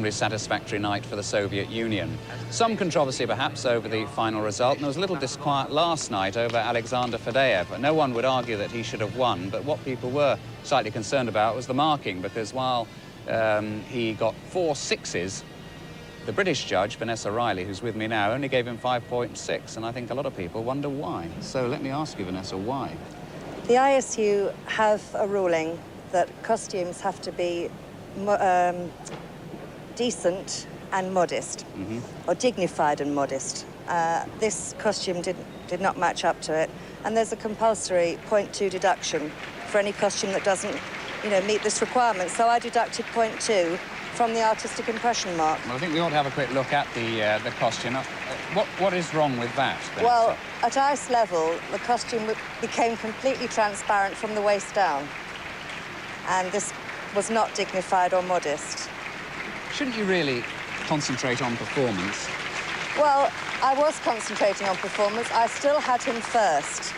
reasonably satisfactory night for the Soviet Union. Some controversy, perhaps, over the final result, and there was a little disquiet last night over Alexander Fadeev. No one would argue that he should have won, but what people were slightly concerned about was the marking, because while he got 4 sixes, the British judge, Vanessa, who's with me now, only gave him 5.6, and I think a lot of people wonder why. So let me ask you, Vanessa, why? The ISU have a ruling that costumes have to be decent and modest, or dignified and modest. This costume did not match up to it, and there's a compulsory 0.2 deduction for any costume that doesn't, meet this requirement. So I deducted 0.2 from the artistic impression mark. Well, I think we ought to have a quick look at the costume. What is wrong with that, Vanessa? Well, at ice level, the costume became completely transparent from the waist down, and this was not dignified or modest. Shouldn't you really concentrate on performance? Well, I was concentrating on performance. I still had him first,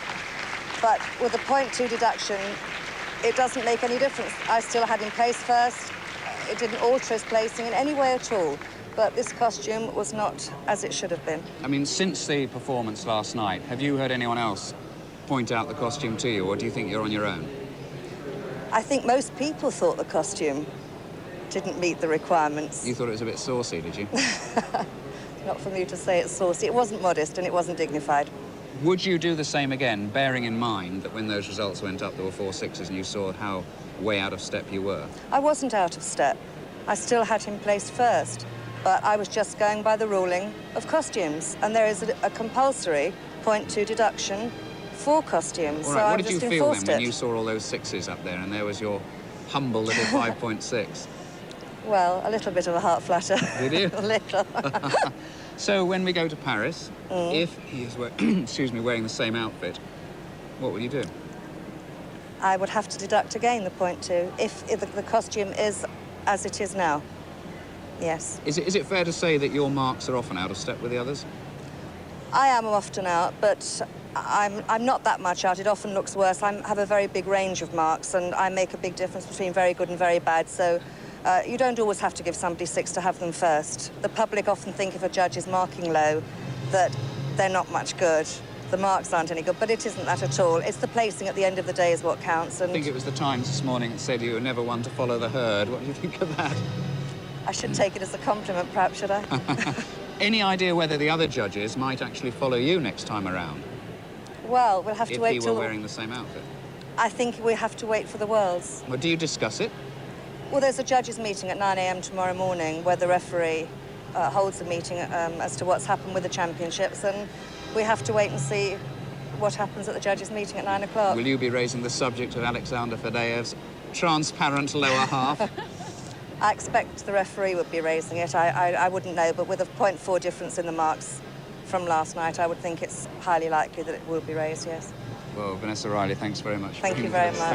but with a 0.2 deduction, it doesn't make any difference. I still had him place first. It didn't alter his placing in any way at all, but this costume was not as it should have been. I mean, since the performance last night, have you heard anyone else point out the costume to you, or do you think you're on your own? I think most people thought the costume didn't meet the requirements. You thought it was a bit saucy, did you? Not for me to say it's saucy. It wasn't modest and it wasn't dignified. Would you do the same again, bearing in mind that when those results went up, there were 4 sixes and you saw how way out of step you were? I wasn't out of step. I still had him placed first, but I was just going by the ruling of costumes, and there is a compulsory 0.2 deduction for costumes. All right, so what did you feel then when you saw all those sixes up there and there was your humble little 5.6? Well, a little bit of a heart flutter. Did you? A little. So when we go to Paris, if he is wearing the same outfit, what will you do? I would have to deduct again the 0.2 if the costume is as it is now. Yes. Is it fair to say that your marks are often out of step with the others? I am often out, but I'm not that much out. It often looks worse. I have a very big range of marks, and I make a big difference between very good and very bad. So you don't always have to give somebody 6 to have them first. The public often think if a judge is marking low that they're not much good. The marks aren't any good, but it isn't that at all. It's the placing at the end of the day is what counts. And I think it was the Times this morning that said you were never one to follow the herd. What do you think of that? I should take it as a compliment, perhaps, should I? Any idea whether the other judges might actually follow you next time around? Well, we'll have to wait till... If he were wearing the same outfit? I think we have to wait for the Worlds. Well, do you discuss it? Well, there's a judges' meeting at 9 a.m. tomorrow morning where the referee holds a meeting as to what's happened with the championships, and we have to wait and see what happens at the judges' meeting at 9 o'clock. Will you be raising the subject of Alexander Fadeev's transparent lower half? I expect the referee would be raising it. I wouldn't know, but with a 0.4 difference in the marks from last night, I would think it's highly likely that it will be raised, yes. Well, Vanessa Riley, thanks very much. Thank you very much.